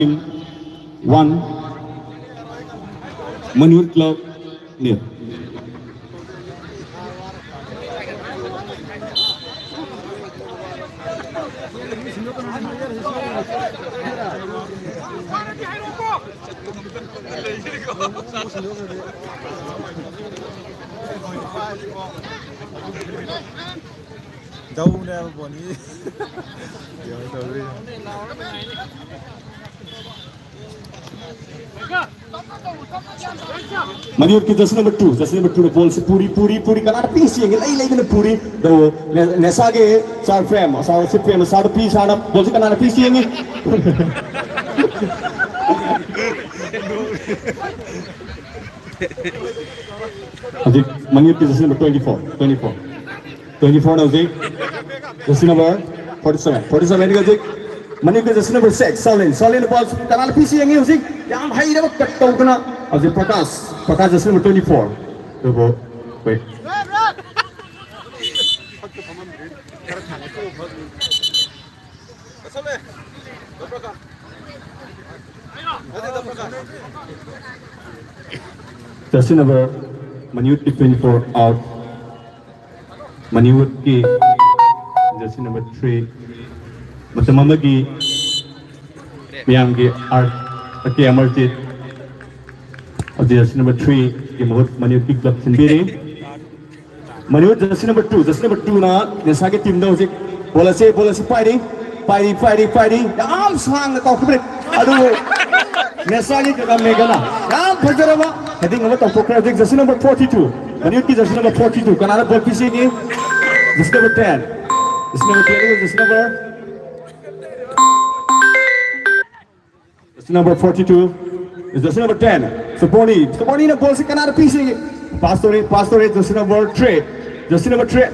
1 Manur Club nil. Đâu nè bọn ý. Giờ tôi đi. Manur ki jersey number 2 the ball se puri kanar piece yang lai na puri do nesa ge sar frame sar piece ana ball se kanar piece yang Ajik Manur ki jersey number 24 now Ajik jersey number 47 ga Ajik Manur ki jersey number 6 Salin ball kanar piece yang Ajik yang hai na cut tau kana Ajik Prakash jersey number 24 the ball wait jersey number Manur ki 24 out Manur ki jersey number 3 matamama ki miyam ki art ki Amarjit jersey number 3 ki mahut Manur ki club sendiri Manur jersey number 2 na desa ke team da hojik bola se fighting yam sang na tawk break adu nesa ki ka megana yam bhajarama heading over tawk project jersey number 42 Manur ki jersey number 42 kanara ball piece ni jersey number 10 jersey number 42 is jersey number 10 Saboni na ball se kanara piece ni Pastore jersey number 3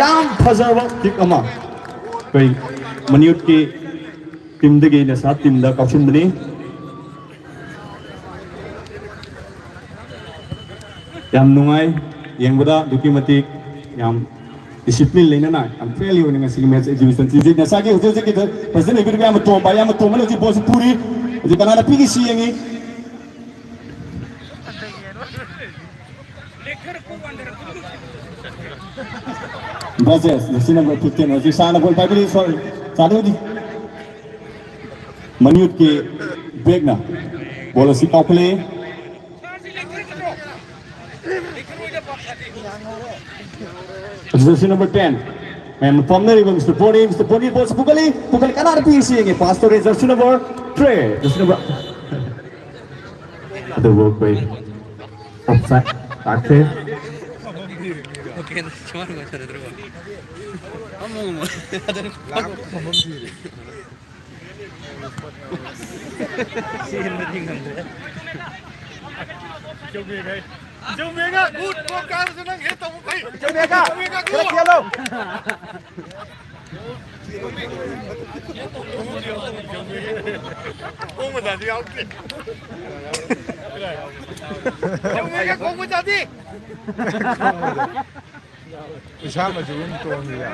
yam bhajarama kick ama koi Manur ki team degi na sa team da kausin dani yam nungai yengbada duki matik yam discipline leina na am fairly winning a single match exhibition season na sagi hoje ki president ibir yam tomba lo ji boss puri ji kanana pigi si yengi Bajes jersey number 15 ji sana bol pabili sadu ji Manur ki break na bola si kau play jersey number 10 and Pomner ibang Mr. Boni ball sa pukali kanar PC yang Pastore jersey number 3 jersey number the work by offside okay cuma nggak ada terus ngomong Jomega, good, bukan senang itu bukan. Jomega, kira lo. Kung jadi outlet. Jomega kung jadi. Usama juga tuh ya.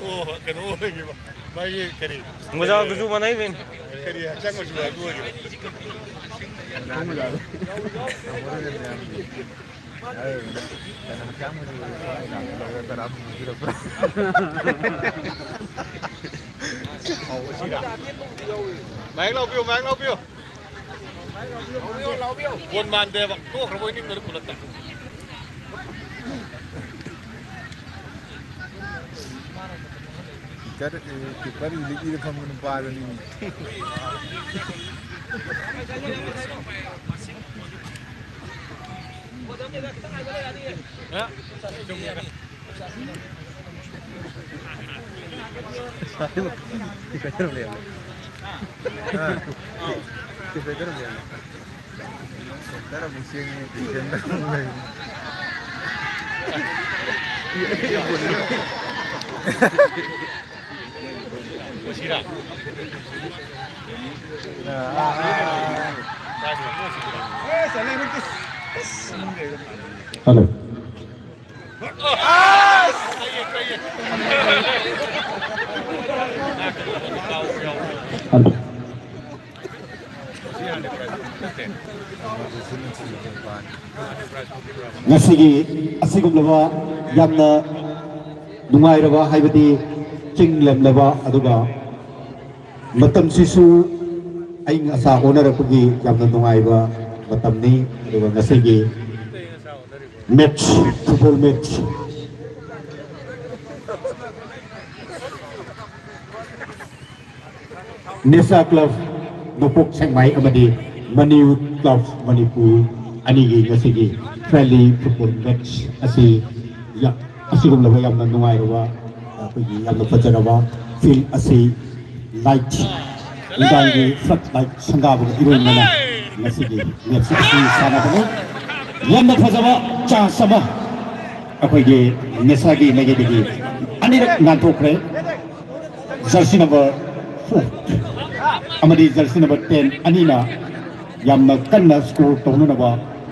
Oh, kenapa lagi pak? Baik kiri. nggak jauh tujuh mana ini Kiri, jangan juga dua gitu. Mang lau biu. Buồn màn đề vọng, cô không có những người của lực tặng. Kita ini di depan menempat ini. Cara musimnya Sira. Halo. ngasi asigumlaba yamna nungairaba haibadi chinglemlaba aduga matam sisu ai asa onarapagi yamna nungaiba matamni aduga ngasi match football match Nesa Club Nopok Sengmai amadi Maniu Club Manipur anigi ngasigi friendly football match asi ya asigum laba yamna nungai rawa akogi yamna fajarawa feel asi light indangi floodlight sangabu irunna ngasigi match asi sanabani yamna fajaba chance ama akogi nesagi megedigi anirak nantokre jersey number 4 amadi jersey number 10 anina yamna kanna score tonunaba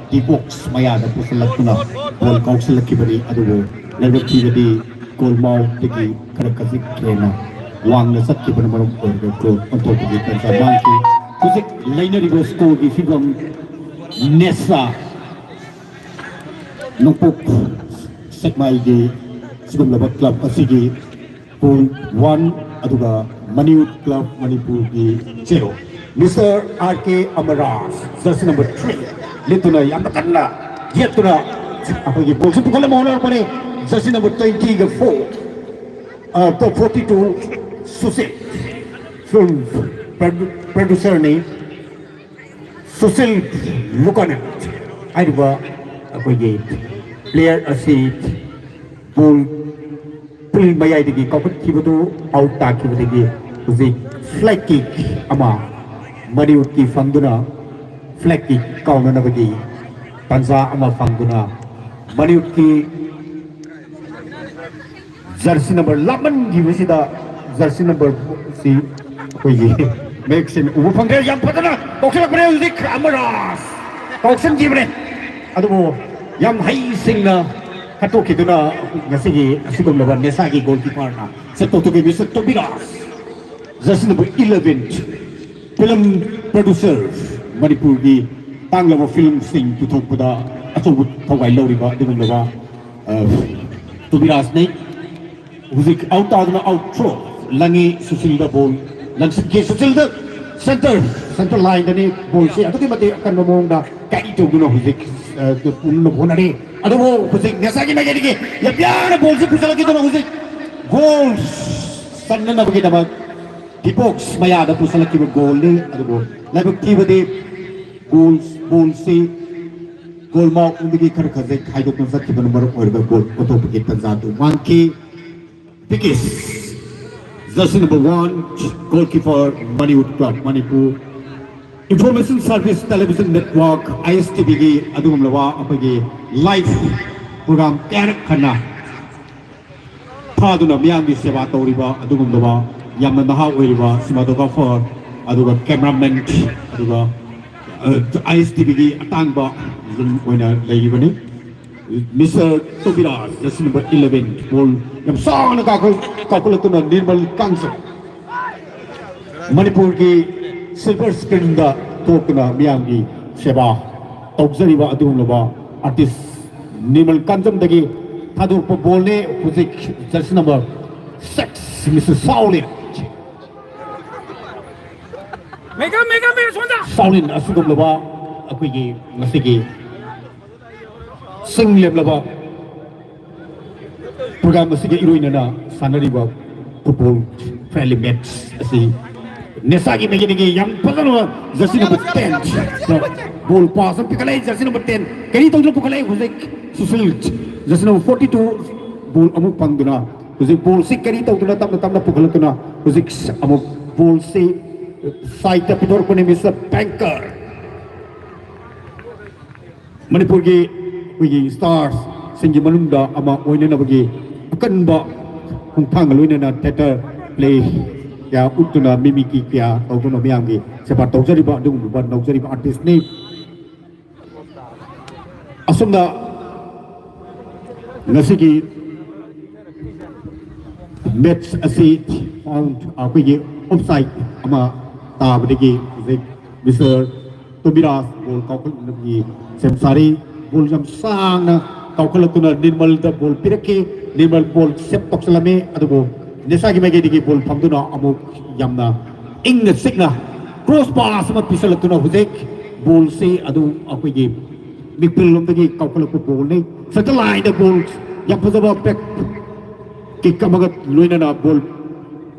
di box mayada pusalakuna ball kausalakibani adugo level goal mau tigi karakasi kena wangna satkibani marum orga goal ontopigi pensa banki kusik lainer ribo score gi figam nesa nupuk sekmai di sigum laba club asigi goal 1 aduga Maniu Club Manipur gi 0 Mr. R.K. Amaras jersey number 3 lituna yamakanla yetuna apagi bolsu pukala mohon pare jersey number 20 ga 4 to 42 Susil film producer ni Susil Lukanat aiba apagi player asi ball pil mayai digi kopet kibatu out ta kibatu uzi flag kick ama Maniu ki fangduna flag kick kauna nabagi tanza ama fangduna Maniu ki jersey number 11 gi wisida jersey number si koyi mexin ubu fangre yang patana boxer kore uzi Amaras boxer jibre adubo yang hai singna kato kiduna ngasigi asigum laban nesagi goalkeeper na seto to be Mr. Tobiras jersey number 11 film producer Manipur gi tanglaba film sing puthokpada achobut thawai loriba dimangaba Tobiras nei huzik out aduna out throw langi Susil da ball langsi Susil da center line dani ball se atuki mate kan momong da kai to guna huzik unno bonare adu huzik nesagi nagi dige ya pyara ball se pusala ki to huzik goal sanna na bagi dama di box mayada pusala ki goal ni adu labak ti bade goal se goal ma undigi khar khazai khaido kan sakki ban mar orga goal oto bagi tanzatu manki Pikis jersey number 1 goalkeeper Maniu Club Manipur Information Service Television Network ISTV gi adugum lawa apagi live program karak khana phaduna miyam gi seva toriba adugum lawa yamna naha oiriba cinematographer aduga cameraman aduga ISTV gi atangba oina leibani Mr. Tobiras jersey number 11 ball yam song na kakulatuna Nirmal Kansa Manipur ki silver screen da tokna miyam gi seba tokjariba adumlaba artist Nirmal Kanjam dagi thadur po bolne huzik jersey number 6 Mr. Saulin Mega sonda Saulin asugumlaba akoi gi ngasigi singlem program asige iroinana sanariba football friendly match asi nesagi megidigi yam padano jersey number 10 ball pass pikalai jersey number 10 kani tonglo pikalai huzek Susil jersey number 42 ball amuk pangduna huzek ball se kani tongduna tamna pukalatuna huzek amuk ball se side pidor kone Mr. Banker Manipur gi wigi stars singi manunda ama oina na bagi akan ba kung thang loina na theater play ya utuna mimiki kya tawno miyam gi sepa tawjari ba dung ba tawjari ba artist ni asumna nasigi match asi found ไปยีออฟไซด์มาตาไปยีมิสเตอร์ตูบิราสบอลเขาคนนี้เซมซารีบอลจำสร้างนะเขาคนละตัวนั้นนิมอลดับบอลพิรักนิมอลบอลเซปตอกสลามีอะดูบอลเนซ่ากิมาเกดิบอลพัมตุนะอามุยำนะอิงเนสิกนะcross pass มาพิเศษตัวนั้นฮุซิกบอลซีอะดูไปยีมิพิลลมตะกี้เขาคนละบอลนี่สัตว์ลายเดบอลยังพอจะบอกเป็กกิกกำมังลุยนะบอล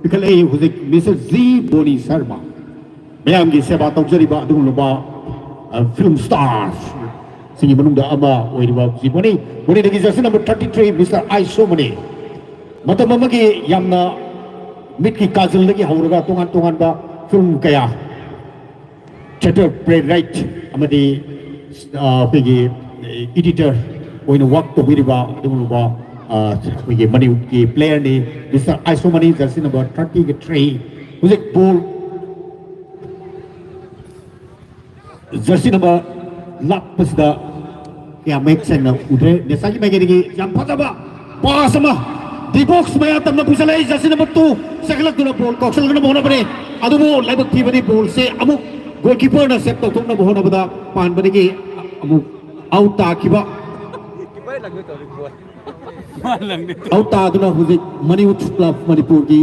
พิคัลเอฮุซิกมิสเตอร์ซีบอนีซาร์มาไม่ยามกิเซบาตอกจริบะดูลบะfilm stars sini menunggu ama oi dibawa si boni lagi jersey number 33 Mr. Aisomani mata mamagi yamna mid ki kazal lagi hauraga tongan ba film kaya chatter playwright amadi pegi editor oi no work to biriba dumuba pegi mani ki player ni Mr. Aisomani jersey number 33 music ball jersey number lapis da ya make sense na udre desa ki magi digi yang pada ba pas sama di box maya tamna pusalai jersey number 2 sekala tuna ball koksel kana bohna bane adu bo laibak thi bani ball se amuk goalkeeper na set to thongna bohna bada pan bani ki amuk out ta kiba out ta tuna huzik Maniut Club Manipur ki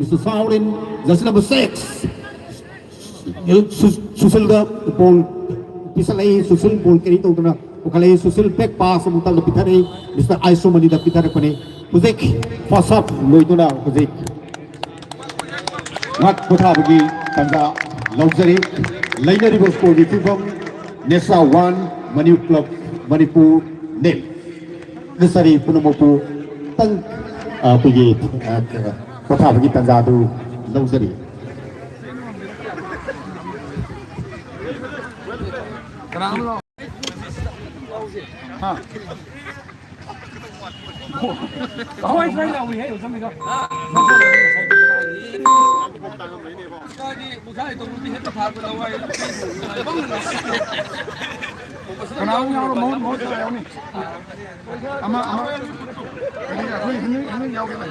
Mr. Saurin jersey number 6 susilda ball pisalai susil ball kiri to na ukalai susil back pass mutal da pitare Mr. Aisomani da pitare kone huzik pass up loituna huzik ngat kotha bagi tanda luxury lainari bos ko difum Nesa 1 Maniut Club Manipur nil nesari punamopu tang bagi kotha bagi tanda tu luxury Thôi đây là mình hết rồi sao mình không? Kenapa nhau mau sao ni? Ama ini nhau cái này.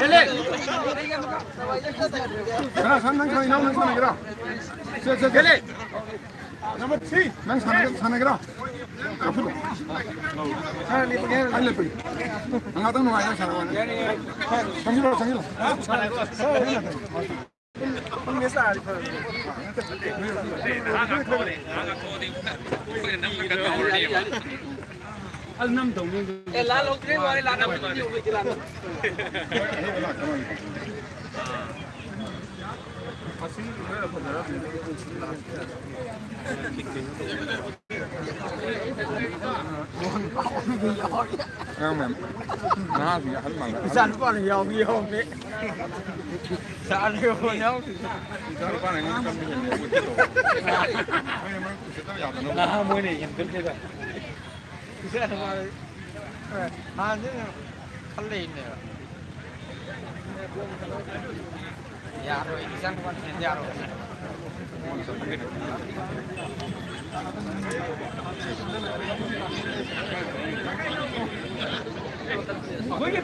Lên. Cái sang nang sang nhau nang sang cái đó. Cái lên. Number 3 nang sang cái đó. Anh lên. Ang atang nuai nang sang. Sang. Không biết sao anh năm đồng lá lông thế rồi là năm nhiều người chỉ làm không mẹ nó thì hắn bằng sẵn con nhiều không đấy sẵn nhiều nhau con này nó trong cái môi này nhìn tính thế rồi sẽ là mà thế khăn lên này ya rồi đi sang con ya rồi với cái